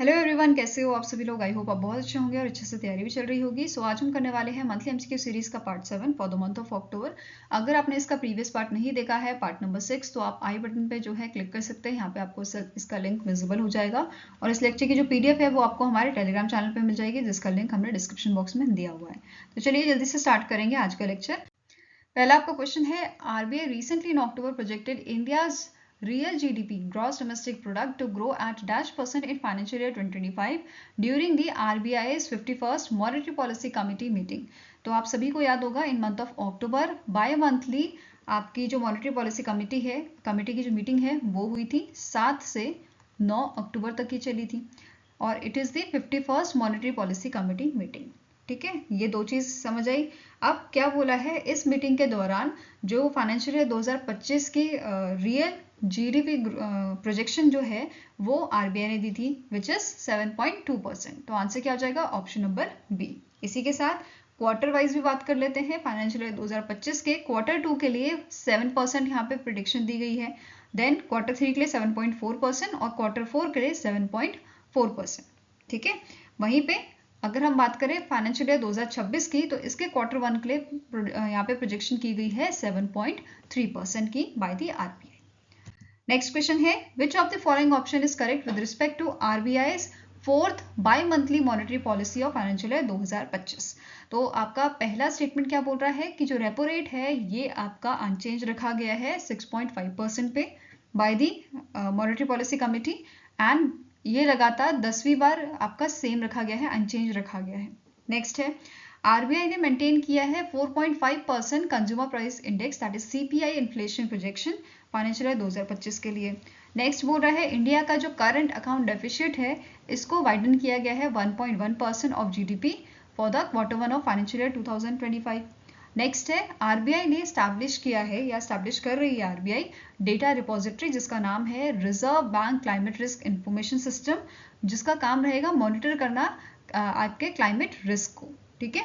Hello everyone, कैसे हो आप सभी लोग। आई होप आप बहुत अच्छे होंगे और अच्छे से तैयारी भी चल रही होगी। सो आज हम करने वाले हैं मंथली एमसीक्यू सीरीज का part 7 for the month of अक्टूबर। अगर आपने इसका प्रीवियस पार्ट नहीं देखा है, पार्ट नंबर 6, तो आप आई बटन पे जो है क्लिक कर सकते हैं। यहाँ पे आपको इसका लिंक विजिबल हो जाएगा और इस लेक्चर की जो पीडीएफ है वो आपको हमारे टेलीग्राम चैनल पर मिल जाएगी, जिसका लिंक हमने डिस्क्रिप्शन बॉक्स में दिया हुआ है। तो चलिए जल्दी से स्टार्ट करेंगे आज का लेक्चर। पहला आपका क्वेश्चन है, RBI recently in October projected India's real GDP gross domestic product to grow at -% in financial year 2025 during the RBI's 51st monetary policy committee meeting। तो आप सभी को याद होगा in month of October bimonthly आपकी जो monetary policy committee है, committee की जो मीटिंग है वो हुई थी 7 से 9 अक्टूबर तक की चली थी और it is the 51st monetary policy committee meeting. ठीक है, ये दो चीज समझ आई। अब क्या बोला है, इस मीटिंग के दौरान जो फाइनेंशियल ईयर 2025 की रियल जीडीपी प्रोजेक्शन जो है वो आरबीआई ने दी थी, विच इज 7.2%। तो आंसर क्या हो जाएगा, ऑप्शन नंबर बी। इसी के साथ क्वार्टर वाइज भी बात कर लेते हैं। फाइनेंशियल ईयर 2025 के क्वार्टर 2 के लिए 7% यहाँ पे प्रिडिक्शन दी गई है, देन क्वार्टर 3 के लिए 7.4% और क्वार्टर 4 के लिए 7.4%। ठीक है, वहीं पे अगर हम बात करें फाइनेंशियल ईयर 2026 की, तो इसके क्वार्टर 1 के लिए यहाँ पे प्रोजेक्शन की गई है 7.3% की by the RBI. Next question है, which of the following option is correct with respect to RBI's fourth bi monthly monetary policy of financial year 2025। तो आपका पहला स्टेटमेंट क्या बोल रहा है कि जो रेपो रेट है ये आपका अनचेंज रखा गया है 6.5% पे by the monetary policy committee, and ये लगातार 10वीं बार आपका सेम रखा गया है, अनचेंज रखा गया है। नेक्स्ट है, आरबीआई ने मेंटेन किया है 4.5% consumer price index, that is CPI inflation projection financial year 2025 के लिए। नेक्स्ट बोल रहा है, इंडिया का जो करंट अकाउंट डेफिसिट है इसको वाइडन किया गया है 1.1% of GDP for the quarter 1 of financial year 2025। Next है, आरबीआई ने स्टैब्लिश किया है या स्टैब्लिश कर रही है आरबीआई डेटा रिपोजिटरी, जिसका नाम है reserve bank climate risk information system, जिसका काम रहेगा मॉनिटर करना आपके क्लाइमेट रिस्क को। ठीक है,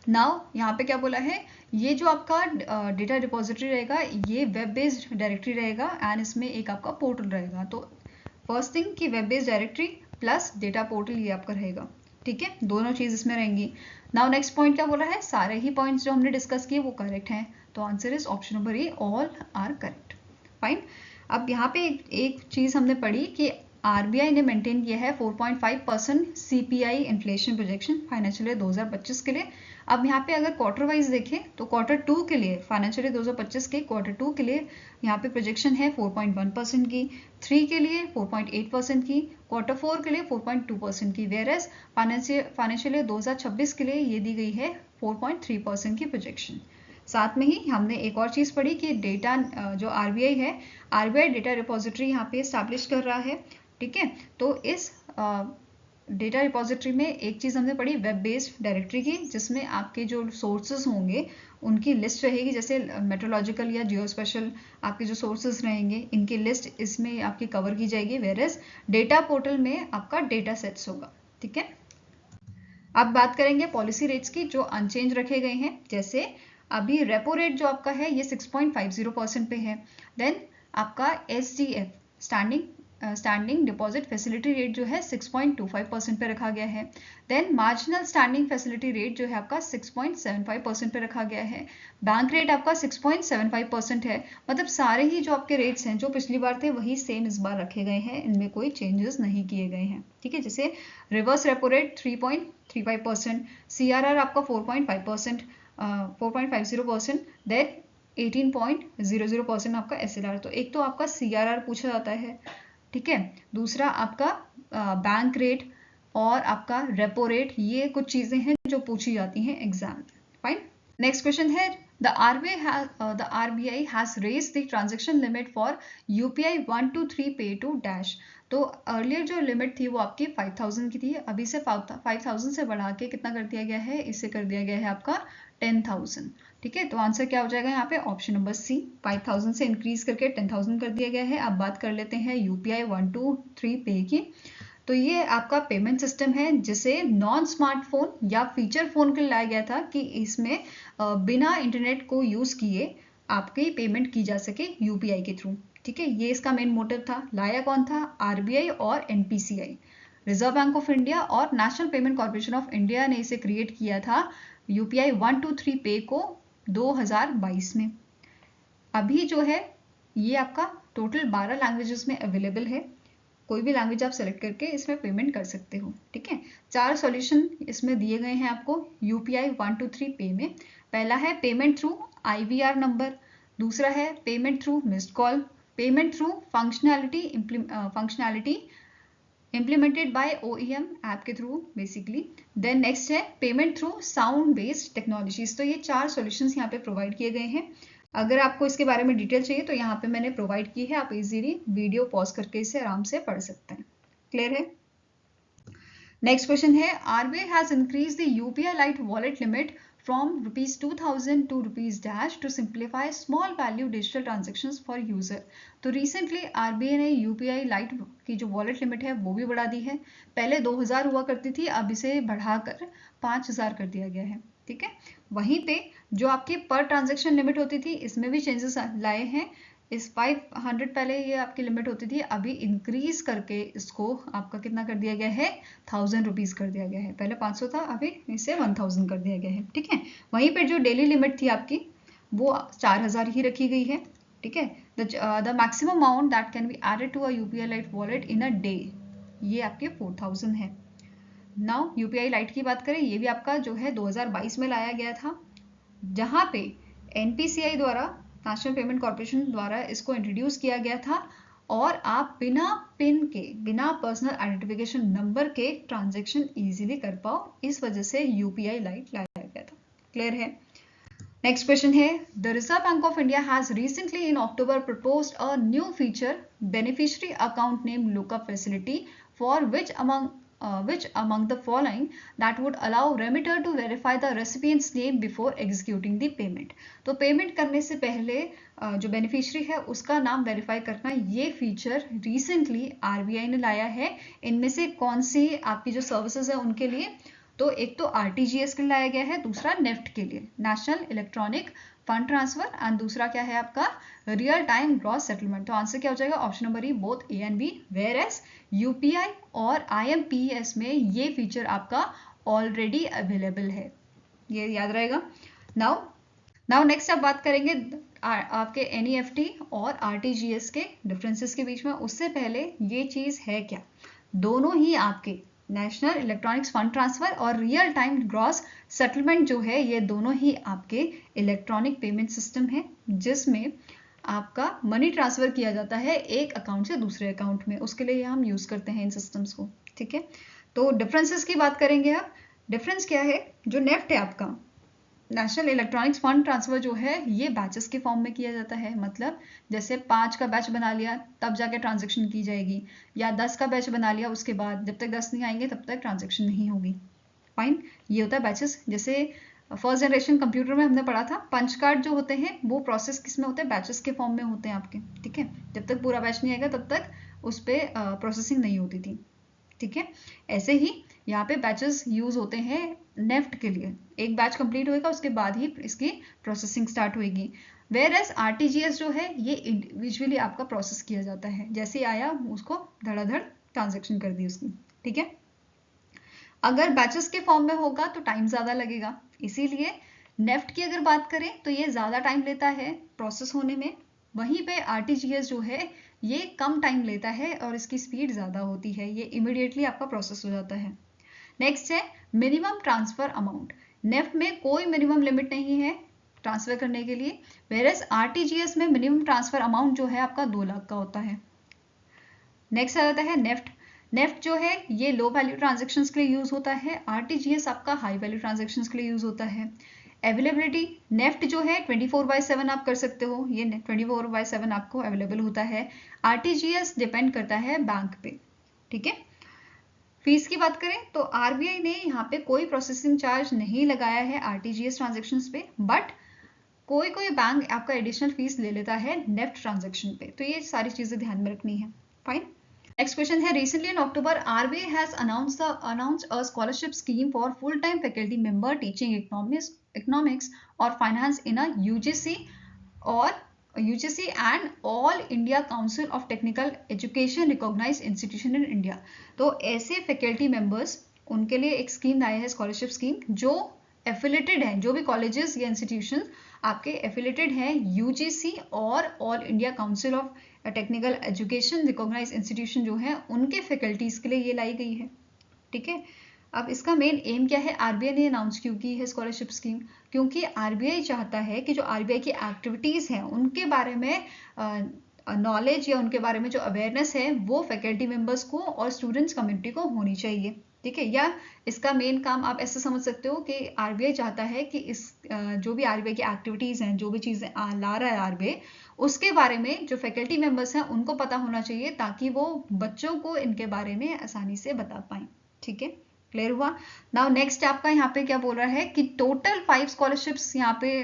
नाउ यहाँ पे क्या बोला है, ये जो आपका डेटा रिपोजिटरी रहेगा ये वेब बेस्ड डायरेक्टरी रहेगा एंड इसमें एक आपका पोर्टल रहेगा। तो फर्स्ट थिंग कि web based directory plus data portal ये आपका रहेगा। ठीक है, दोनों चीज इसमें रहेंगी। नाउ नेक्स्ट पॉइंट क्या बोला है, सारे ही पॉइंट्स जो हमने डिस्कस किए वो करेक्ट हैं, तो answer is option number A, all are correct. Fine. अब यहाँ पे एक चीज हमने पढ़ी कि आरबीआई ने मेंटेन किया है 4.5% CPI inflation projection financial year 2025 के लिए। अब यहाँ पे अगर क्वार्टर वाइज देखें तो क्वार्टर 2 के लिए फाइनेंशियल ईयर 2025 के क्वार्टर 2 के लिए यहाँ पे प्रोजेक्शन है 4.1% की, 3 के लिए 4.8% की, क्वार्टर 4 के लिए 4.2% की, वेयर एज फाइनेंशियल ईयर 2026 के लिए ये दी गई है 4.3% की प्रोजेक्शन। साथ में ही हमने एक और चीज पढ़ी कि डेटा जो आरबीआई है, आरबीआई डेटा रिपोजिटरी यहाँ पे स्टैब्लिश कर रहा है। ठीक है, तो इस डेटा रिपोजिटरी में एक चीज हमने पढ़ी वेब बेस्ड डायरेक्टरी की, जिसमें आपके जो सोर्सेज होंगे उनकी लिस्ट रहेगी, जैसे मेट्रोलॉजिकल या जियोस्पेशल आपके जो सोर्सेज रहेंगे इनकी लिस्ट इसमें आपकी कवर की जाएगी, वेयरएज डेटा पोर्टल में आपका डेटा सेट्स होगा। ठीक है, अब बात करेंगे पॉलिसी रेट्स की जो अनचेंज रखे गए हैं। जैसे अभी रेपो रेट जो आपका है ये 6.50% पे है, देन आपका SDF standing deposit facility rate जो है 6.25% पे रखा गया है, then marginal standing facility rate जो है आपका 6.75% पे रखा गया है, बैंक रेट आपका 6.75% है। मतलब सारे ही जो आपके रेट्स हैं जो पिछली बार थे वही सेम इस बार रखे गए हैं, इनमें कोई चेंजेस नहीं किए गए हैं। ठीक है, जैसे रिवर्स रेपो रेट 3.35%, सीआरआर आपका 4.50%, देन 18.00% आपका एसएलआर। तो एक तो आपका सीआरआर पूछा जाता है, ठीक है, दूसरा आपका बैंक रेट और आपका रेपो रेट, ये कुछ चीजें हैं जो पूछी जाती हैं एग्जाम में। फाइन। नेक्स्ट क्वेश्चन है, the RBI has raised the transaction limit for UPI 1 to 3 pay to dash। तो अर्लियर जो लिमिट थी वो आपकी 5000 की थी, अभी से 5000 से बढ़ा के कितना कर दिया गया है, इसे कर दिया गया है आपका 10,000। ठीक है, तो आंसर क्या हो जाएगा यहाँ पे, ऑप्शन नंबर सी, 5000 से इंक्रीज करके 10,000 कर दिया गया है। अब बात कर लेते हैं यूपीआई 1 to 3 पे की। तो ये आपका पेमेंट सिस्टम है जिसे नॉन स्मार्टफोन या फीचर फोन के लिए लाया गया था कि इसमें बिना इंटरनेट को यूज किए आपकी पेमेंट की जा सके यूपीआई के थ्रू। ठीक है, ये इसका मेन मोटिव था। लाया कौन था? आरबीआई और NPCI, reserve bank of India और national payment corporation of India ने इसे क्रिएट किया था यूपीआई 123 पे को 2022 में। अभी जो है ये आपका टोटल 12 लैंग्वेजेस में अवेलेबल है। कोई भी लैंग्वेज आप सेलेक्ट करके इसमें पेमेंट कर सकते हो। ठीक है, 4 सॉल्यूशन इसमें दिए गए हैं आपको यूपीआई 123 पे में। पहला है पेमेंट थ्रू आईवीआर नंबर, दूसरा है payment through missed call, payment through functionality implemented by OEM app के थ्रू बेसिकली। देन नेक्स्ट है payment through sound based technologies. तो ये 4 सॉल्यूशंस यहाँ पे प्रोवाइड किए गए हैं। अगर आपको इसके बारे में डिटेल चाहिए तो यहाँ पे मैंने प्रोवाइड की है, आप इजीली वीडियो पॉज करके इसे आराम से पढ़ सकते हैं। क्लियर है? नेक्स्ट क्वेश्चन है RBI has increase the UPI lite wallet limit from rupees 2000 to rupees dash to simplify small value digital transactions for user। तो रिसेंटली आरबीआई ने यूपीआई लाइट की जो वॉलेट लिमिट है वो भी बढ़ा दी है। पहले 2000 हुआ करती थी, अब इसे बढ़ाकर 5000 कर दिया गया है। ठीक है, वहीं पे जो आपकी पर ट्रांजेक्शन लिमिट होती थी इसमें भी चेंजेस लाए हैं। इस 500 पहले ये आपकी लिमिट होती थी, अभी इंक्रीज करके इसको आपका कितना कर दिया गया है? 1000 रुपीज कर दिया गया है। पहले 500 था, अभी इसे 1000 कर दिया गया है। ठीक है, वहीं पर जो डेली लिमिट थी आपकी वो 4000 ही रखी गई है। ठीक है, the maximum amount that can be added to a UPI lite wallet in a day, ये आपके 4000 है। नाउ यूपीआई लाइट की बात करें, ये भी आपका जो है 2022 में लाया गया था, जहां पे एनपीसीआई द्वारा, नेशनल पेमेंट कॉर्पोरेशन द्वारा इसको इंट्रोड्यूस किया गया था और आप बिना पिन के, बिना पर्सनल आइडेंटिफिकेशन नंबर के ट्रांजैक्शन इजीली कर पाओ, इस वजह से यूपीआई लाइट लाया गया था। क्लियर है? नेक्स्ट क्वेश्चन है the reserve bank of India has recently in October proposed a new feature beneficiary account name lookup facility for which among the following that would allow remitter to verify the recipient's name before executing the payment। तो payment करने से पहले जो beneficiary है उसका नाम verify करना, ये फीचर रिसेंटली आरबीआई ने लाया है। इनमें से कौन सी आपकी जो सर्विसेज है उनके लिए? तो एक तो आरटीजीएस के लिए लाया गया है, दूसरा नेफ्ट के लिए, national electronic fund transfer, and दूसरा क्या है आपका? Real time gross settlement. तो आंसर क्या हो जाएगा? Option number E, both A and B. Whereas UPI और आईएमपीएस में ये फीचर आपका ऑलरेडी अवेलेबल है, ये याद रहेगा। नाउ नेक्स्ट अब बात करेंगे आपके एनईएफटी और आरटीजीएस के डिफरेंसेस के बीच में। उससे पहले ये चीज है क्या? दोनों ही आपके नेशनल इलेक्ट्रॉनिक्स फंड ट्रांसफर और रियल टाइम ग्रॉस सेटलमेंट जो है, ये दोनों ही आपके इलेक्ट्रॉनिक पेमेंट सिस्टम है, जिसमें आपका मनी ट्रांसफर किया जाता है एक अकाउंट से दूसरे अकाउंट में। उसके लिए हम यूज करते हैं इन सिस्टम्स को। ठीक है, तो डिफरेंसेस की बात करेंगे अब। डिफरेंस क्या है? जो नेफ्ट है आपका, नेशनल इलेक्ट्रॉनिक्स फंड ट्रांसफर जो है, ये बैचेस के फॉर्म में किया जाता है। मतलब जैसे 5 का बैच बना लिया तब जाके ट्रांजेक्शन की जाएगी, या 10 का बैच बना लिया उसके बाद जब तक 10 नहीं आएंगे तब तक ट्रांजेक्शन नहीं होगी। फाइन, ये होता है बैचेस। जैसे फर्स्ट जनरेशन कंप्यूटर में हमने पढ़ा था, पंच कार्ड जो होते हैं वो प्रोसेस किस में होते हैं? बैचेस के फॉर्म में होते हैं आपके। ठीक है, जब तक पूरा बैच नहीं आएगा तब तक उस पर प्रोसेसिंग नहीं होती थी। ठीक है, ऐसे ही यहाँ पे बैचेस यूज होते हैं नेफ्ट के लिए। एक बैच कंप्लीट होएगा उसके बाद ही इसकी प्रोसेसिंग स्टार्ट होएगी। वेयर एज आरटीजीएस जो है ये इंडिविजुअली आपका प्रोसेस किया जाता है, जैसे आया उसको धड़ाधड़ ट्रांजेक्शन कर दी उसकी। ठीक है, अगर बैचेस के फॉर्म में होगा तो टाइम ज्यादा लगेगा, इसीलिए नेफ्ट की अगर बात करें तो ये ज्यादा टाइम लेता है प्रोसेस होने में। वहीं पे आरटीजीएस जो है ये कम टाइम लेता है और इसकी स्पीड ज्यादा होती है, ये इमीडिएटली आपका प्रोसेस हो जाता है। नेक्स्ट है मिनिमम ट्रांसफर अमाउंट। नेफ्ट में कोई मिनिमम लिमिट नहीं है ट्रांसफर करने के लिए, वेयरएज आरटीजीएस में मिनिमम ट्रांसफर अमाउंट जो है आपका 2 लाख का होता है। नेक्स्ट आ जाता है नेफ्ट। नेफ्ट जो है ये लो वैल्यू ट्रांजेक्शन्स के लिए यूज होता है, आरटीजीएस आपका हाई वैल्यू ट्रांजेक्शन्स के लिए यूज होता है। अवेलेबिलिटी, नेफ्ट जो है 24/7 आप कर सकते हो, ये 24/7 आपको अवेलेबल होता है। आरटीजीएस डिपेंड करता है बैंक पे। ठीक है, फीस की बात करें तो आरबीआई ने यहाँ पे कोई प्रोसेसिंग चार्ज नहीं लगाया है आरटीजीएस ट्रांजेक्शन्स पे, बट कोई कोई बैंक आपका एडिशनल फीस ले लेता है नेफ्ट ट्रांजेक्शन पे, तो ये सारी चीजें ध्यान में रखनी है। फाइन, नेक्स्ट क्वेश्चन है recently in October RBI has announced a scholarship scheme for full time faculty member teaching economics और फाइनेंस इन अ यूजीसी और UGC and All India Council of Technical Education recognized institution in India। तो ऐसे faculty members, उनके लिए एक scheme आया है, scholarship scheme, जो एफिलेटेड हैं, जो भी कॉलेजेस या इंस्टीट्यूशन आपके एफिलेटेड हैं UGC और all India council of technical education recognise institution जो है, उनके फैकल्टीज के लिए ये लाई गई है। ठीक है, अब इसका मेन एम क्या है? आरबीआई ने अनाउंस क्यों की है स्कॉलरशिप स्कीम? क्योंकि आरबीआई चाहता है कि जो आरबीआई की एक्टिविटीज़ हैं उनके बारे में नॉलेज या उनके बारे में जो अवेयरनेस है वो फैकल्टी मेंबर्स को और स्टूडेंट्स कम्युनिटी को होनी चाहिए। ठीक है, या इसका मेन काम आप ऐसे समझ सकते हो कि आरबीआई चाहता है कि इस जो भी आरबीआई की एक्टिविटीज़ हैं, जो भी चीज़ें ला रहा है आरबीआई, उसके बारे में जो फैकल्टी मेंबर्स हैं उनको पता होना चाहिए, ताकि वो बच्चों को इनके बारे में आसानी से बता पाएँ। ठीक है, क्लियर हुआ? नाउ नेक्स्ट आपका यहाँ पे क्या बोल रहा है कि टोटल 5 स्कॉलरशिप्स यहाँ पे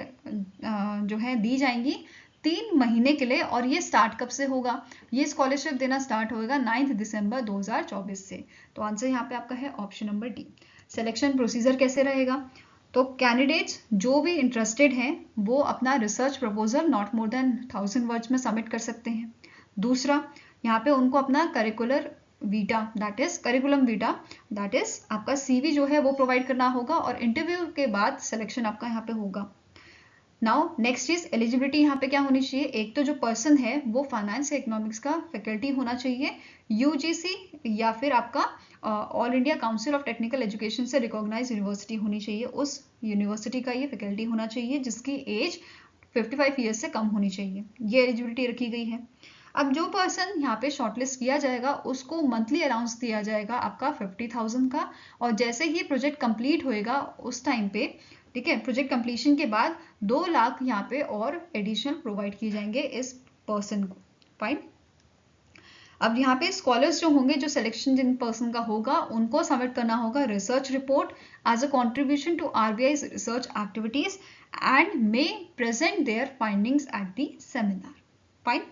जो है दी जाएंगी 3 महीने के लिए, और ये स्टार्ट कब से होगा? ये स्कॉलरशिप देना स्टार्ट होगा 9 दिसंबर 2024 से। तो आंसर यहाँ पे आपका है option number D. Selection procedure कैसे रहेगा? तो कैंडिडेट्स जो भी इंटरेस्टेड हैं वो अपना research proposal not more than 1000 words में सबमिट कर सकते हैं। दूसरा, यहाँ पे उनको अपना करिकुलम वीटा दैट इज आपका CV जो है वो प्रोवाइड करना होगा, और इंटरव्यू के बाद सिलेक्शन आपका यहाँ पे होगा। नाउ नेक्स्ट चीज, एलिजिबिलिटी यहाँ पे क्या होनी चाहिए? एक तो जो पर्सन है वो फाइनेंस या इकोनॉमिक्स का फैकल्टी होना चाहिए, UGC या फिर आपका all India council of technical education से रिकॉग्नाइज यूनिवर्सिटी होनी चाहिए, उस यूनिवर्सिटी का ये फैकल्टी होना चाहिए जिसकी एज 55 ईयर्स से कम होनी चाहिए। ये एलिजिबिलिटी रखी गई है। अब जो पर्सन यहाँ पे शॉर्टलिस्ट किया जाएगा उसको मंथली अलाउंस दिया जाएगा आपका 50,000 का, और जैसे ही प्रोजेक्ट कंप्लीट होएगा उस टाइम पे, ठीक है, प्रोजेक्ट कंप्लीशन के बाद 2 लाख यहाँ पे और एडिशनल प्रोवाइड किए जाएंगे इस पर्सन को। फाइन। अब यहाँ पे स्कॉलर्स जो होंगे, जो सिलेक्शन जिन पर्सन का होगा, उनको सबमिट करना होगा research report as a contribution to RBI research activities and may present their findings at the seminar. Fine.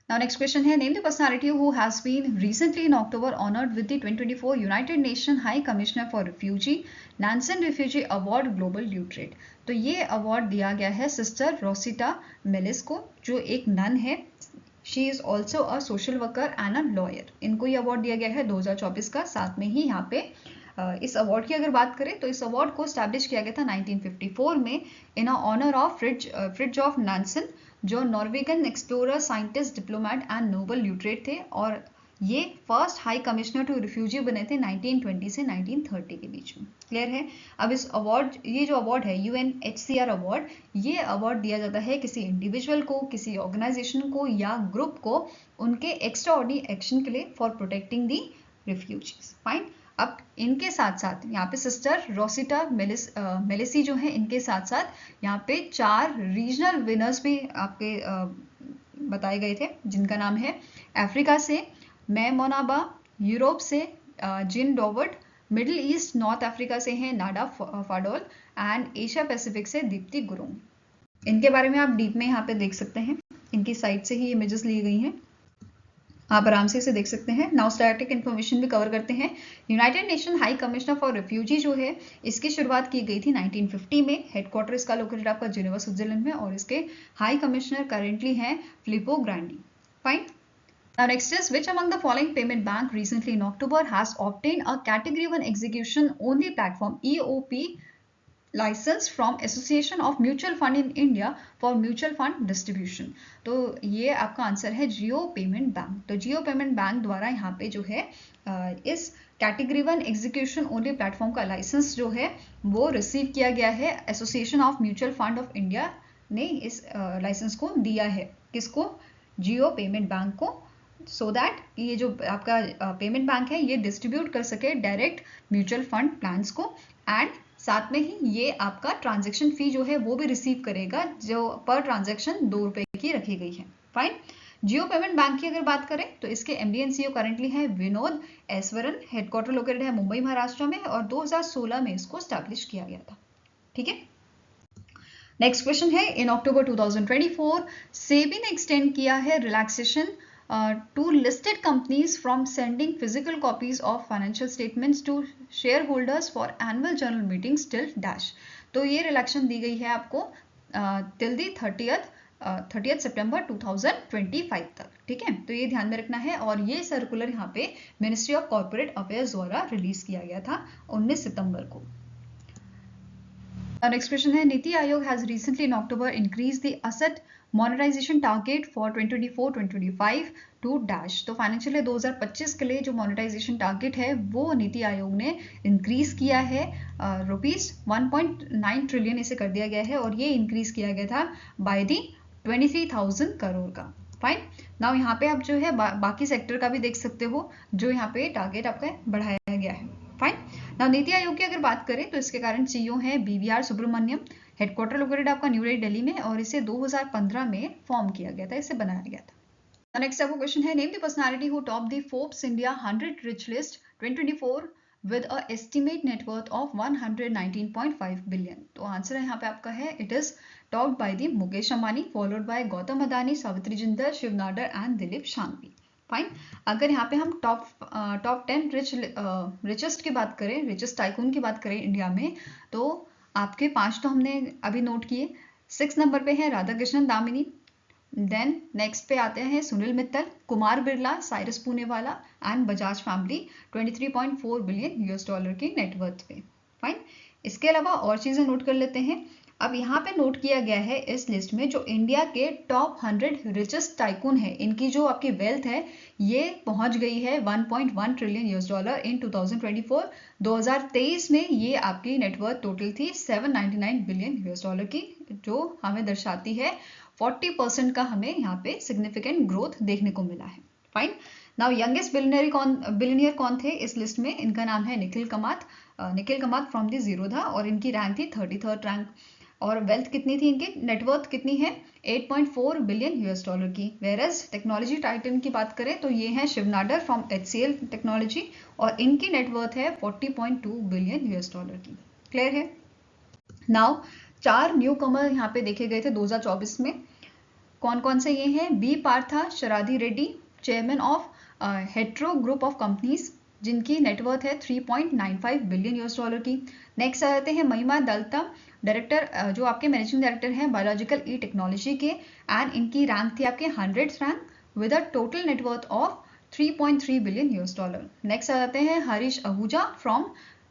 Now next question है, name the personality who has been recently in October honored with the 2024 United Nations High Commissioner for Refugee Nansen Refugee Award Global Literate। तो ये award दिया गया है sister रोसिटा malice को, जो एक none है। She is also a social worker and a lawyer. इनको ये अवार्ड दिया गया है 2024 का। साथ में ही यहाँ पे इस अवार्ड की अगर बात करें तो इस अवार्ड को स्टैब्लिश किया गया था 1954 में in honour of Fridtjof Nansen, जो Norwegian explorer, scientist, diplomat and Nobel laureate थे, और ये first high commissioner to refugee बने थे 1920 से 1930 के बीच में। क्लियर है? अब इस अवार्ड, ये जो अवार्ड है UNHCR अवार्ड, ये अवार्ड दिया जाता है किसी इंडिविजुअल को, किसी ऑर्गेनाइजेशन को या ग्रुप को उनके एक्स्ट्रा ऑर्डिनरी एक्शन के लिए for protecting the refugees. Fine. अब इनके साथ साथ यहाँ पे सिस्टर रोसिटा मेलिसी जो है, इनके साथ साथ यहाँ पे 4 रीजनल विनर्स भी आपके बताए गए थे, जिनका नाम है अफ्रीका से मोनाबा, यूरोप से जिन डॉवर्ड, मिडिल ईस्ट नॉर्थ अफ्रीका से हैं नाडा फाडोल, एंड एशिया पैसिफिक से दीप्ति गुरुंग। इनके बारे में आप डीप में यहाँ पे देख सकते हैं, इनकी साइट से ही इमेजेस ली गई हैं, आप आराम से इसे देख सकते हैं। नाउ स्टैटिक इन्फॉर्मेशन भी कवर करते हैं। United nation high commissioner for refugee जो है, इसकी शुरुआत की गई थी 1950 में। हेडक्वार्टर इसका लोकेटेड आपका जिनेवा स्विट्जरलैंड में, और इसके हाई कमिश्नर करेंटली हैं Filippo Grandi. Fine. Now next is, which among the following payment bank recently in October has obtained a category 1 execution only platform EOP licence from association of mutual fund in India for mutual fund distribution? तो ये आपका answer है जियो payment bank. तो जियो payment bank द्वारा यहाँ पे जो है इस कैटेगरी 1 एग्जीक्यूशन ओनली प्लेटफॉर्म का लाइसेंस जो है वो रिसीव किया गया है। Association of mutual fund of India ने इस लाइसेंस को दिया है। किसको? जियो पेमेंट बैंक को, सो दैट ये जो आपका पेमेंट बैंक है ये डिस्ट्रीब्यूट कर सके डायरेक्ट म्यूचुअल फंड प्लान्स को, एंड साथ में ही ये आपका ट्रांजैक्शन फी जो है वो भी रिसीव करेगा, जो पर ट्रांजैक्शन 2 रुपए की रखी गई है। फाइन। जियो पेमेंट बैंक की अगर बात करें तो इसके MD and CEO करंटली है विनोद ऐश्वरन। हेडक्वार्टर लोकेटेड है मुंबई महाराष्ट्र में, और 2016 में इसको स्टैब्लिश किया गया था। ठीक है। नेक्स्ट क्वेश्चन है, इन अक्टूबर 2024 सेबी ने एक्सटेंड किया है relaxation to listed companies from sending physical copies of financial statements to shareholders for annual general meetings till dash। तो ये रिलैक्सेशन दी गई है आपको टिल दी 30th सितंबर 2025 तक। ठीक है, तो ये ध्यान में रखना है। और ये सर्कुलर यहाँ पे मिनिस्ट्री ऑफ कॉर्पोरेट अफेयर्स द्वारा रिलीज किया गया था 19 सितंबर को। नेक्स्ट क्वेश्चन है, Niti Aayog has recently in October increase the asset monetisation target for 2024-2025 to dash. तो फाइनेंशियल ईयर 2025 के लिए जो मोनेटाइजेशन टारगेट है वो नीति आयोग ने इंक्रीज किया है, रुपीज 1.9 ट्रिलियन इसे कर दिया गया है, और ये इंक्रीज किया गया था बाय दी 23,000 करोड़ का। फाइन। नाउ यहाँ पे आप जो है बाकी सेक्टर का भी देख सकते हो, जो यहाँ पे टारगेट आपका बढ़ाया गया है। फाइन। नाउ नीति आयोग की अगर बात करें तो इसके कारण सीईओ है BVR सुब्रमण्यम, हेडक्वार्टर लोकेटेड आपका न्यू दिल्ली में, और इसे 2015 में फॉर्म किया गया था, इसे बनाया गया था। नेक्स्ट आपको क्वेश्चन है, name the personality who top the Forbes India 100 rich list 2024 with a estimate net worth of 119.5 billion. तो आंसर है यहाँ पे आपका है, it is topped by the Mukesh Ambani, followed by Gautam Adani, Savitri Jindal, Shiv Nadar and Dilip Shanghvi. Fine. अगर यहाँ पे हम टॉप 10 रिचेस्ट की बात करें, रिचेस्ट टाइकून की बात करें इंडिया में, तो आपके 5 तो हमने अभी नोट किए। 6 नंबर पे है राधा कृष्णन दामिनी, देन नेक्स्ट पे आते हैं Sunil Mittal, Kumar Birla, Cyrus Poonawalla and Bajaj family 23.4 billion US dollar की नेटवर्थ पे। फाइन। इसके अलावा और चीजें नोट कर लेते हैं। अब यहाँ पे नोट किया गया है इस लिस्ट में जो इंडिया के टॉप 100 रिचेस्ट टाइकून है, इनकी जो आपकी वेल्थ है ये पहुंच गई है 1.1 ट्रिलियन यूएस डॉलर इन 2024। 2023 में ये आपकी नेटवर्थ टोटल थी 799 बिलियन यूएस डॉलर की, जो हमें दर्शाती है 40% का हमें यहाँ पे सिग्निफिकेंट ग्रोथ देखने को मिला है। फाइन। नाउ यंगेस्ट बिलियनियर कौन थे इस लिस्ट में? इनका नाम है निखिल कमात फ्रॉम द जीरोधा, और इनकी रैंक थी 33rd रैंक। और वेल्थ कितनी थी इनकी, नेटवर्थ कितनी है 8.4 बिलियन यूएस डॉलर की। वेरएज टेक्नोलॉजी टाइटन की बात करें तो ये है Shiv Nadar from HCL technology, और इनकी नेटवर्थ है 40.2 बिलियन यूएस डॉलर की। क्लियर है? नाउ 4 न्यू कमर यहाँ पे देखे गए थे 2024 में। कौन कौन से ये हैं? B Parthasaradhi Reddy, chairman of Hetero group of companies, जिनकी नेटवर्थ है 3.95 बिलियन यूएस डॉलर की। नेक्स्ट आ जाते हैं महिमा दलता, डायरेक्टर जो आपके मैनेजिंग डायरेक्टर हैं बायोलॉजिकल ई टेक्नोलॉजी के, एंड इनकी रैंक थी आपके 100th rank with a total net worth of 3.3 billion US dollar. Next आ जाते हैं हरीश आहूजा फ्रॉम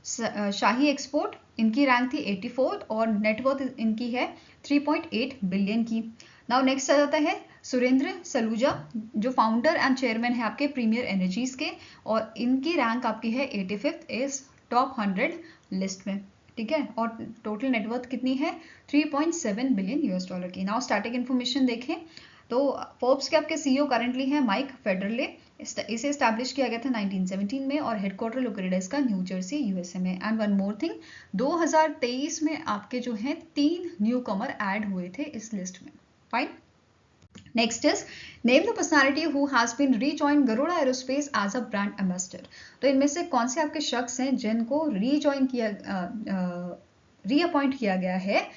शाही एक्सपोर्ट, इनकी रैंक थी 84th और नेटवर्थ इनकी है 3.8 बिलियन की। नाउ नेक्स्ट आ जाता है सुरेंद्र सलूजा, जो फाउंडर एंड चेयरमैन है आपके प्रीमियर एनर्जीज के, और इनकी रैंक आपकी है 85th इस टॉप 100 लिस्ट में। ठीक है, और टोटल नेटवर्थ कितनी है 3.7 बिलियन यूएस डॉलर की। नाउ स्टैटिक इन्फॉर्मेशन देखें तो फोर्ब्स के आपके सीईओ करंटली हैं माइक फेडरले, इसे एस्टैब्लिश किया गया था 1917 में, और हेडक्वार्टर लोकेटेड है इसका न्यू जर्सी यूएसए में। एंड वन मोर थिंग, 2023 में आपके जो है 3 न्यू कमर ऐड हुए थे इस लिस्ट में। Fine. Next is name the personality who has been rejoin Garuda aerospace as a brand ambassador. तो इनमें से कौन से आपके शख्स हैं जिनको रीअपॉइंट किया गया है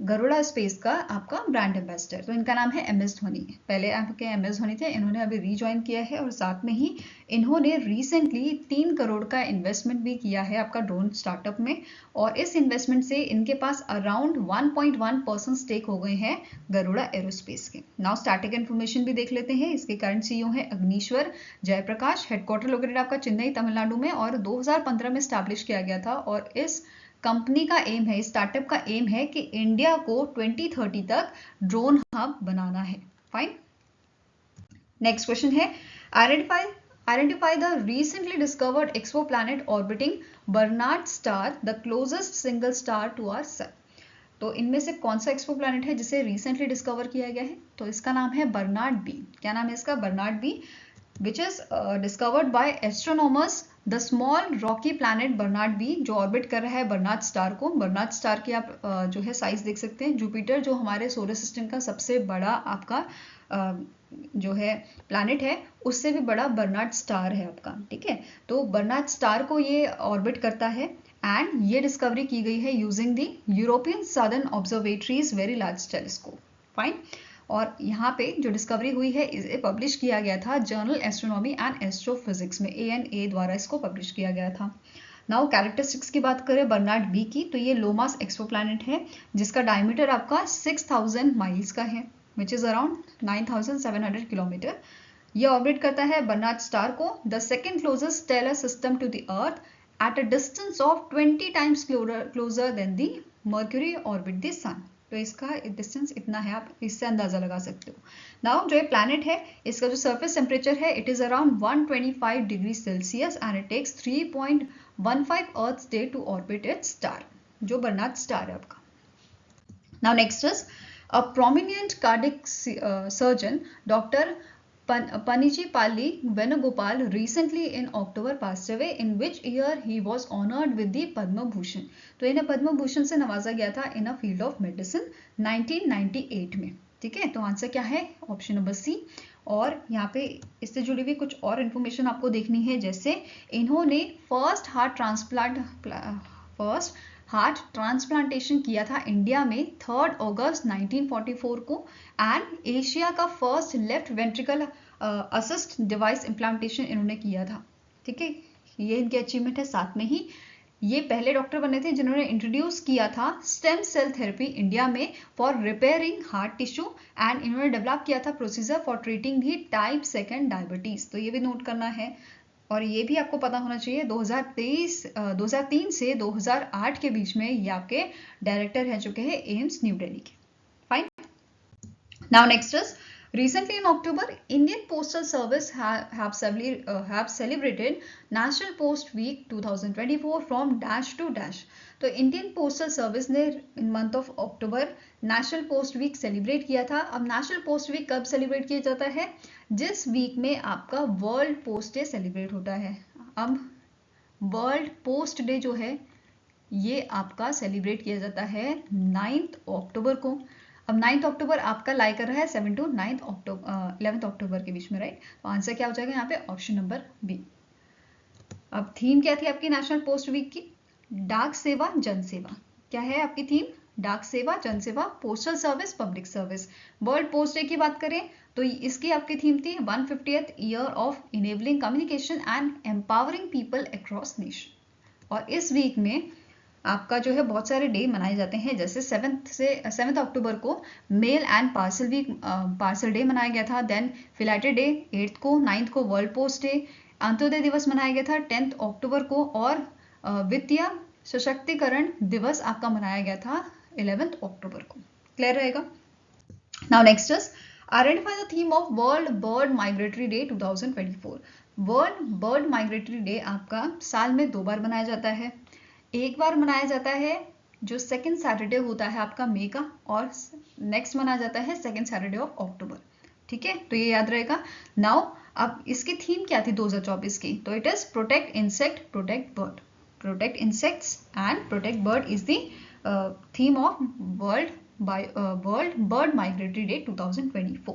गरुड़ा स्पेस का आपका ब्रांड एम्बेसडर? तो इनका नाम है MS धोनी। पहले आपके MS धोनी थे, इन्होंने अभी रीजॉइन किया है, और साथ में ही इन्होंने रिसेंटली 3 करोड़ का इन्वेस्टमेंट भी किया है आपका ड्रोन स्टार्टअप में, और इस इन्वेस्टमेंट से इनके पास अराउंड 1.1% स्टेक हो गए हैं गरुड़ा एरोस्पेस के। नाउ स्टैटिक इन्फॉर्मेशन भी देख लेते हैं। इसके करंट सीईओ है अग्निश्वर जयप्रकाश, हेडक्वार्टर लोकेटेड आपका चेन्नई तमिलनाडु में, और 2015 में स्टैब्लिश किया गया था। और इस कंपनी का एम है, स्टार्टअप का एम है कि इंडिया को 2030 तक ड्रोन हब बनाना है। फाइन। नेक्स्ट क्वेश्चन है identify the recently discovered exoplanet orbiting Barnard star, the closest single star to our sun. तो इनमें से कौन सा एक्सोप्लैनेट है जिसे रिसेंटली डिस्कवर किया गया है? तो इसका नाम है बर्नार्ड बी। क्या नाम है इसका? Barnard B, which is discovered by astronomers the small rocky planet Barnard B, जो ऑर्बिट कर रहा है बर्नार्ड स्टार को। बर्नार्ड स्टार की आप जो है साइज देख सकते हैं। जुपिटर जो हमारे सोलर सिस्टम का सबसे बड़ा आपका जो है प्लैनेट है, उससे भी बड़ा बर्नार्ड स्टार है आपका। ठीक है, तो बर्नार्ड स्टार को ये ऑर्बिट करता है, एंड ये डिस्कवरी की गई है using the European southern observatories very large telescope. Fine. और यहाँ पे जो डिस्कवरी हुई है इसे पब्लिश किया गया था जर्नल एस्ट्रोनॉमी एंड एस्ट्रोफिजिक्स में, ANA द्वारा इसको पब्लिश किया गया था। नाउ कैरेक्टरिस्टिक्स की बात करें बर्नार्ड बी की, तो ये लो मास एक्सोप्लैनेट है जिसका डायमीटर आपका 6000 माइल्स का है, विच इज अराउंड 9700 किलोमीटर। ये ऑर्बिट करता है बर्नार्ड स्टार को, the second closest stellar system to the earth at a distance of 20 times closer than the Mercury orbit the sun. तो इसका डिस्टेंस इतना है, आप इससे अंदाजा लगा सकते हो। नाउ जो ये प्लैनेट है इसका जो सरफेस टेम्परेचर है it is around 125 degree Celsius and it takes 3.15 earth day to orbit its star, जो बर्नार्ड स्टार है आपका। Now next is a prominent cardiac surgeon doctor Panijipalli Venugopal recently in October passed away, in which year he was honored with the Padma Bhushan। तो इन्हें पद्म भूषण से नवाजा गया था in a field of medicine 1998 में। ठीक है, तो आंसर क्या है? Option number C. और यहाँ पे इससे जुड़ी हुई कुछ और इन्फॉर्मेशन आपको देखनी है, जैसे इन्होंने फर्स्ट हार्ट ट्रांसप्लांटेशन किया था इंडिया में 3 अगस्त 1944 को, एंड एशिया का first left ventricle assist device implantation इन्होंने किया था। ठीक है, ये इनकी अचीवमेंट है। साथ में ही ये पहले डॉक्टर बने थे जिन्होंने इंट्रोड्यूस किया था स्टेम सेल थेरेपी इंडिया में for repairing heart tissue, and इन्होंने डेवलप किया था procedure for treating the type 2 diabetes. तो ये भी नोट करना है। और ये भी आपको पता होना चाहिए 2003 से 2008 के बीच में ये आपके डायरेक्टर रह चुके हैं एम्स न्यू दिल्ली के। Fine. Now next is recently in October Indian Postal Service have celebrated National Post Week 2024 from dash to dash। तो इंडियन पोस्टल सर्विस ने in month of October national post week celebrate किया था। अब national post week कब सेलिब्रेट किया जाता है? जिस वीक में आपका वर्ल्ड पोस्ट डे सेलिब्रेट होता है। अब वर्ल्ड पोस्ट डे जो है ये आपका सेलिब्रेट किया जाता है 9 अक्टूबर को। अब 9 अक्टूबर आपका लाई कर रहा है 7 to 11 अक्टूबर के बीच में, राइट? तो आंसर क्या हो जाएगा यहाँ पे? Option number B. अब थीम क्या थी आपकी नेशनल पोस्ट वीक की? डाक सेवा जन सेवा। क्या है आपकी थीम? डाक सेवा जन सेवा, postal service public service. World post day की बात करें तो इसकी आपकी थीम थी 150th year of enabling communication and empowering people across nation. और इस वीक में आपका जो है बहुत सारे डे मनाए जाते हैं, जैसे 7 अक्टूबर को मेल एंड पार्सल डे मनाया गया था, देन फिलैटेड डे 8 को, 9 को वर्ल्ड पोस्ट डे, अंत्योदय दिवस मनाया गया था 10 अक्टूबर को, और वित्तीय सशक्तिकरण दिवस आपका मनाया गया था 11 अक्टूबर को। क्लियर रहेगा? Now next is identify the theme of world bird migratory day 2024। World bird migratory day आपका साल में 2 बार मनाया जाता है। एक बार मनाया जाता है जो सेकेंड सैटरडे होता है आपका मई का, और नेक्स्ट मनाया जाता है सेकेंड सैटरडे ऑफ अक्टूबर। ठीक है, तो ये याद रहेगा। नाउ अब इसकी थीम क्या थी 2024 की? तो it is protect insect protect bird. Protect insects and protect bird is the theme of world bird migratory day 2024।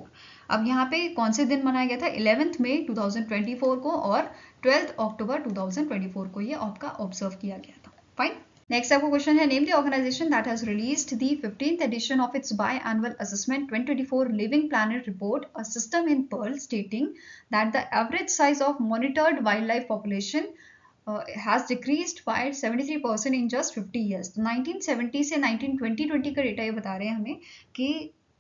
अब यहाँ पे कौन से दिन मनाया गया था? 11 मई 2024 को और 12 अक्टूबर 2024 को ये आपका ऑब्जर्व किया गया था। फाइन। नेक्स्ट आपको क्वेश्चन है, name the organisation that has released the 15th edition of its biannual assessment 2024 living planet report, a system in pearl, stating that the average size of monitored wildlife population has decreased by 73% in just 50 years। तो 1970 से 1920 का data ये बता रहे हैं हमें कि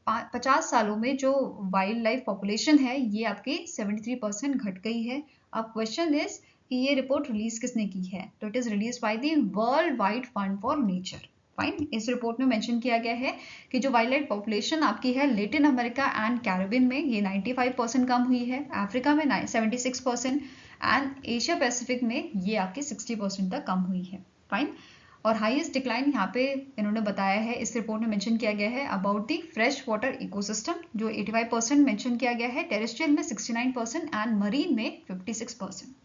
50 सालों में जो वाइल्ड लाइफ पॉपुलेशन है ये आपकी 73% घट गई है। अब क्वेश्चन इज कि ये रिपोर्ट रिलीज किसने की है? तो it is release by the world wide fund for nature. Fine. इस रिपोर्ट में मेंशन किया गया है कि जो वाइल्ड लाइफ पॉपुलेशन आपकी है लेटिन अमेरिका एंड कैरिबियन में ये 95% कम हुई है, अफ्रीका में 76% एंड एशिया पैसिफिक में ये आपकी 60% तक कम हुई है। फाइन। और हाईएस्ट डिक्लाइन यहाँ पे इन्होंने बताया है, इस रिपोर्ट में मेंशन किया गया है about the fresh water ecosystem, जो 85% मेंशन किया गया है, टेरेस्ट्रियल में 69% एंड मरीन में 56%।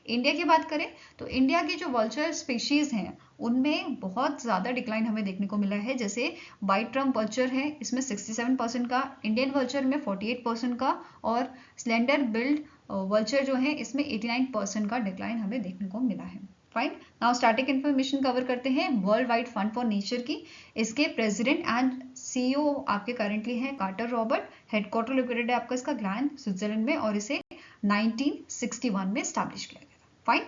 इंडिया की बात करें तो इंडिया की जो वल्चर स्पीशीज हैं उनमें बहुत ज़्यादा डिक्लाइन हमें देखने को मिला है। जैसे वाइट ट्रम्प वल्चर है, इसमें 67% का, इंडियन वल्चर में 48% का, और स्लेंडर बिल्ड वल्चर जो है इसमें 89% का डिक्लाइन हमें देखने को मिला है। Fine. Now static information cover करते हैं world wide fund for nature की। इसके प्रेसिडेंट एंड सीईओ आपके करेंटली हैं कार्टर रॉबर्ट। हेडक्वार्टर लोकेटेड है आपका इसका ग्लैन, स्विट्जरलैंड में, और इसे 1961 में स्टैब्लिश किया गया था। फाइन।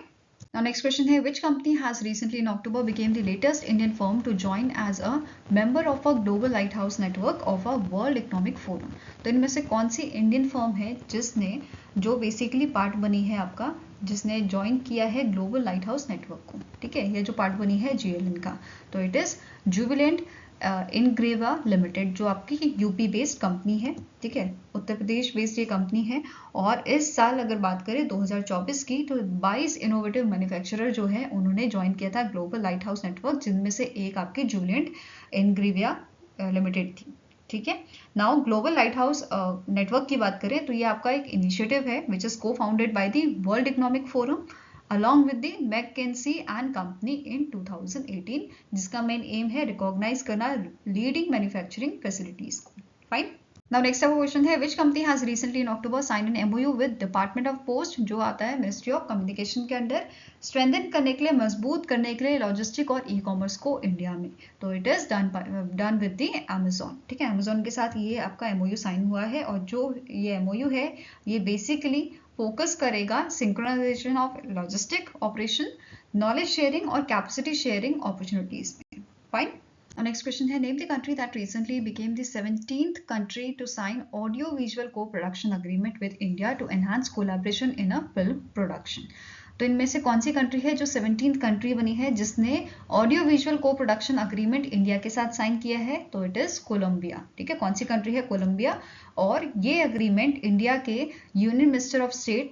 Now next question है, which company has recently in October became the latest Indian firm to join as a member of a global lighthouse network of a World Economic Forum? तो इनमें से कौन सी Indian firm है जिसने जो basically part बनी है आपका, जिसने ज्वाइन किया है ग्लोबल लाइट हाउस नेटवर्क को? ठीक है, ये जो पार्ट बनी है GLN का, तो इट इज जुबिलेंट इनग्रेवा लिमिटेड, जो आपकी यूपी बेस्ड कंपनी है। ठीक है, उत्तर प्रदेश बेस्ड ये कंपनी है। और इस साल अगर बात करें 2024 की, तो 22 इनोवेटिव मैन्युफैक्चरर जो है उन्होंने ज्वाइन किया था ग्लोबल लाइट हाउस नेटवर्क, जिनमें से एक आपकी जुबिलेंट इनग्रेविया लिमिटेड थी। ठीक है, now global lighthouse network की बात करें तो ये आपका एक इनिशिएटिव है which is cofounded by the world economic forum along with the McKinsey and Company in 2018, जिसका मेन एम है रिकॉग्नाइज करना लीडिंग मैन्युफैक्चरिंग फैसिलिटीज को। फाइन। नाउ नेक्स्ट आपका क्वेश्चन है, which company has recently in October sign an MOU with department of post, जो आता है ministry of communication के अंडर, स्ट्रेंथन करने के लिए, मजबूत करने के लिए लॉजिस्टिक और ई-कॉमर्स को इंडिया में। तो it is done with the Amazon। ठीक है, Amazon के साथ ये आपका MOU साइन हुआ है, और जो ये MOU है ये बेसिकली फोकस करेगा synchronization of logistic operation, knowledge sharing और कैपेसिटी शेयरिंग अपॉर्चुनिटीज में। फाइन। नेक्स्ट क्वेश्चन है, name the country that recently became the 17th country to sign audio visual co production agreement with India to enhance collaboration in a film production. तो इनमें से कौन सी country है जो 17th country बनी है जिसने audio visual co production agreement India के साथ साइन किया है? तो इट इज कोलंबिया। ठीक है, कौन सी कंट्री है? कोलंबिया। और ये अग्रीमेंट इंडिया के union minister of state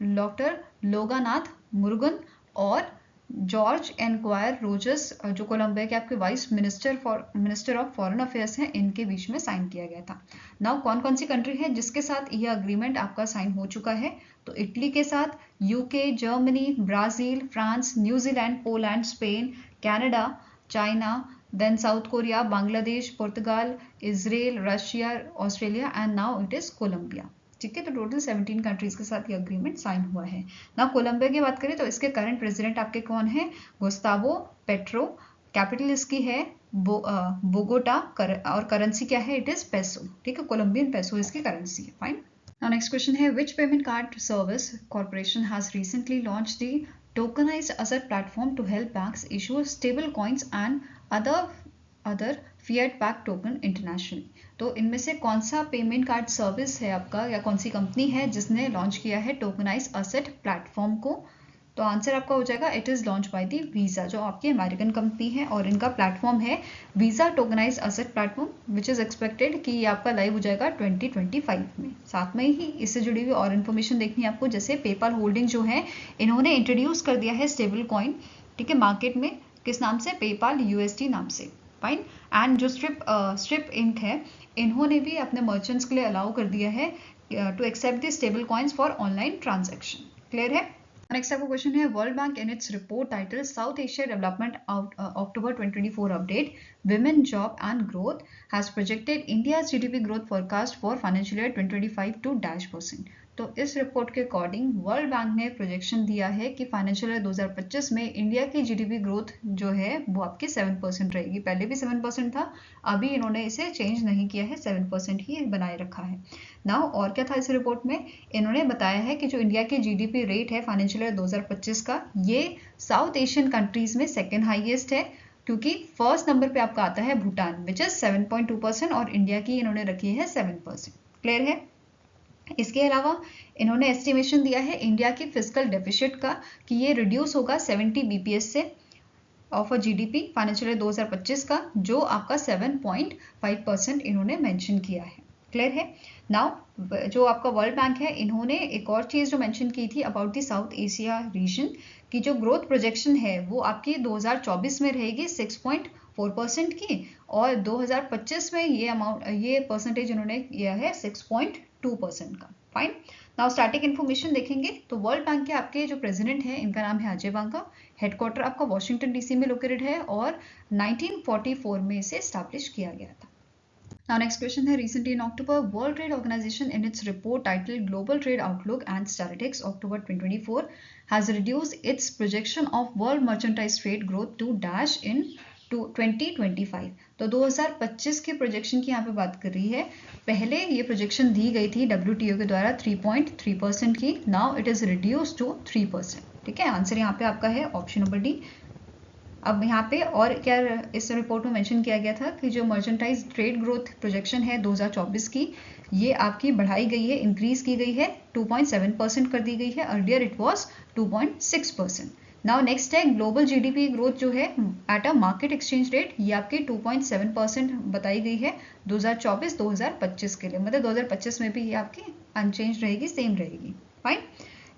doctor Loganathan Murugan और जॉर्ज एनक्वायर रोजर्स, जो कोलंबिया के आपके vice minister of foreign affairs हैं, इनके बीच में साइन किया गया था। नाउ कौन कौन सी कंट्री है जिसके साथ यह अग्रीमेंट आपका साइन हो चुका है? तो इटली के साथ, UK, Germany, Brazil, France, New Zealand, Poland, Spain, Canada, China, then South Korea, Bangladesh, पुर्तगाल, Israel, Russia, Australia and now it is Colombia. ठीक है, तो टोटल 17 कंट्रीज के साथ ये अग्रीमेंट साइन हुआ है। ना कोलंबिया की बात करें तो इसके करंट प्रेसिडेंट आपके कौन है? Gustavo petro. कैपिटल इसकी है बोगोटा, और करेंसी क्या है? It is peso. ठीक है, कोलंबियन पेसो इसकी करेंसी है। फाइन। नाउ नेक्स्ट क्वेश्चन है, which payment card service corporation has recently launch the tokenized asset platform to help banks issue stable coins and other fiat back token internationally. तो इनमें से कौन सा payment card service है आपका, या कौन सी कंपनी है जिसने लॉन्च किया है टोकनाइज असेट प्लेटफॉर्म को? तो आंसर आपका हो जाएगा it is launch by the visa, जो आपकी अमेरिकन कंपनी है, और इनका प्लेटफॉर्म है visa tokenise asset platform, which is expected कि ये आपका लाइव हो जाएगा 2025 में। साथ में ही इससे जुड़ी हुई और इन्फॉर्मेशन देखनी है आपको, जैसे पेपाल होल्डिंग जो है इन्होंने इंट्रोड्यूस कर दिया है स्टेबल कॉइन, ठीक है, मार्केट में। किस नाम से? पेपाल USD नाम से। फाइन। एंड जो स्ट्रिप इंक है, इन्होंने भी अपने मर्चेंट्स के लिए अलाउ कर दिया है to accept the stable coins for online transaction. Clear है? नेक्स्ट आपका क्वेश्चन है, World Bank in its report title South Asia development October 2024 update women job and growth has projected India GDP growth forecast for financial year 2025 to -%। तो इस report के according World Bank ने projection दिया है कि financial year 2025 में India की GDP growth जो है वो आपकी 7% रहेगी। पहले भी 7% था, अभी इन्होंने इसे चेंज नहीं किया है, 7% ही बनाए रखा है। नाउ और क्या था इस रिपोर्ट में? इन्होंने बताया है कि जो इंडिया की GDP रेट है फाइनेंशियल ईयर 2025 का, ये साउथ एशियन कंट्रीज में सेकेंड हाईएस्ट है, क्योंकि फर्स्ट नंबर पे आपका आता है भूटान विच इज 7.2% और इंडिया की इन्होंने रखी है 7%। क्लियर है? इसके अलावा इन्होंने एस्टिमेशन दिया है इंडिया की फिजिकल डेफिसिट का कि ये रिड्यूस होगा 70 BPS से of a GDP financial year 2025 का, जो आपका 7.5% इन्होंने मेंशन किया है। क्लियर है? नाउ जो आपका वर्ल्ड बैंक है, इन्होंने एक और चीज जो मेंशन की थी about the south Asia region की जो ग्रोथ प्रोजेक्शन है वो आपकी 2024 में रहेगी 6.4% की, और 2025 में ये परसेंटेज इन्होंने किया है 6.2% का। फाइन। नाउ स्टैटिक इन्फॉर्मेशन देखेंगे तो वर्ल्ड बैंक के आपके जो प्रेसिडेंट हैं, इनका नाम है अजय बांका। हेडक्वार्टर आपका वॉशिंगटन DC में लोकेटेड है, और 1944 में इसे स्टैब्लिश किया गया था। Now next question है, recently in October, World Trade Organization in its report titled Global Trade Outlook and Statistics October 2024 has reduced its projection of world merchandise trade growth to dash in to 2025। तो 2025 की projection की यहाँ पे बात कर रही है। पहले ये प्रोजेक्शन दी गई थी WTO के द्वारा 3.3% की, now it is reduce to 3%। ठीक है, आंसर यहाँ पे आपका है ऑप्शन नंबर डी। अब यहाँ पे और क्या इस रिपोर्ट में मेंशन किया गया था कि जो मर्चेंटाइज ट्रेड ग्रोथ प्रोजेक्शन है 2024 की, ये आपकी बढ़ाई गई है, इंक्रीज की गई है, 2.7% कर दी गई है। Earlier it was 2.6%। Now next है ग्लोबल जीडीपी ग्रोथ जो है at a market exchange rate, ये आपकी 2.7% बताई गई है 2024-2025 के लिए, मतलब 2025 में भी ये आपकी अनचेंज रहेगी, सेम रहेगी। फाइन।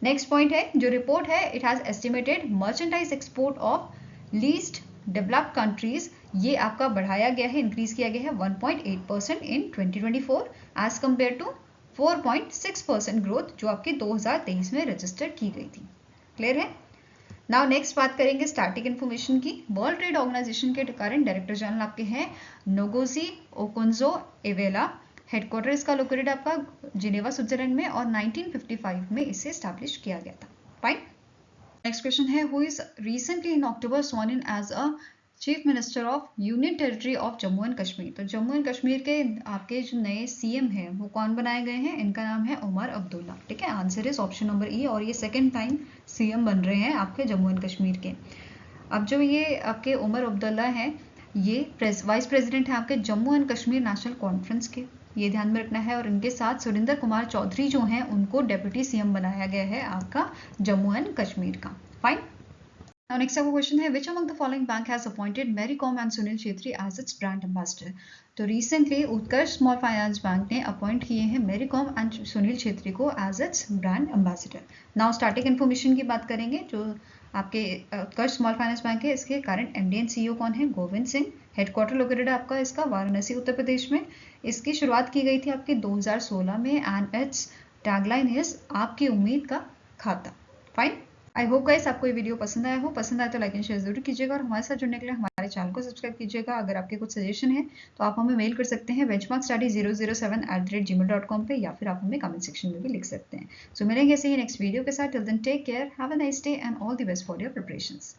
नेक्स्ट पॉइंट है जो रिपोर्ट है, it has estimated merchandise export of least developed countries, ये आपका बढ़ाया गया है, इंक्रीज किया गया है 1.8% इन 2024 एज कंपेयर टू 4.6% ग्रोथ जो आपके 2023 में रजिस्टर की गई थी। क्लियर है। नाउ नेक्स्ट बात करेंगे स्टैटिक इन्फॉर्मेशन की। वर्ल्ड ट्रेड ऑर्गेनाइजेशन के करंट डायरेक्टर जनरल आपके हैं नोगोजी ओकुंजो-इवेला। हेडक्वार्टर इसका लोकेटेड आपका जिनेवा स्विट्जरलैंड में और 1955 में इसे स्टैब्लिश किया गया था। फाइन। नेक्स्ट क्वेश्चन है, who is recently in October sworn in as a chief minister of union territory of Jammu and Kashmir. तो जम्मू एंड कश्मीर के आपके जो नए सीएम हैं वो कौन बनाए गए हैं, इनका नाम है उमर अब्दुल्ला। ठीक है, आंसर इज ऑप्शन नंबर ई, और ये सेकेंड टाइम सीएम बन रहे हैं आपके जम्मू एंड कश्मीर के। अब जो ये आपके उमर अब्दुल्ला हैं, ये वाइस प्रेसिडेंट हैं आपके Jammu and Kashmir national conference के, ये ध्यान में रखना है। और इनके साथ सुरेंद्र कुमार चौधरी जो हैं उनको डेप्यूटी सीएम बनाया गया है आपका जम्मू एंड कश्मीर का। फाइन। Now next आपका क्वेश्चन है, which among the following bank has appointed Mary Kom and Sunil Chhetri as its brand ambassador? तो recently Utkarsh small finance bank ने अपॉइंट किए हैं मैरी कॉम एंड सुनील छेत्री को as its brand ambassador. Now starting information की बात करेंगे। जो आपके उत्कर्ष स्मॉल फाइनेंस बैंक है, इसके करंट एमडी एंड सीईओ कौन है, गोविंद सिंह। हेडक्वार्टर लोकेटेड आपका इसका वाराणसी उत्तर प्रदेश में। इसकी शुरुआत की गई थी आपके 2016 में एंड इट्स टैगलाइन इज आपकी उम्मीद का खाता। फाइन। आई होप गाइस आपको ये वीडियो पसंद आया हो। पसंद आए तो लाइक एंड शेयर जरूर कीजिएगा और हमारे साथ जुड़ने के लिए हमारे चैनल को सब्सक्राइब कीजिएगा। अगर आपके कुछ सजेशन है तो आप हमें मेल कर सकते हैं benchmarkstudy007@gmail.com पे, या फिर आप हमें कमेंट सेक्शन में भी लिख सकते हैं। सो मिलेंगे ऐसे ही नेक्स्ट वीडियो के साथ। Till then take care, have a nice day and all the best for your preparations.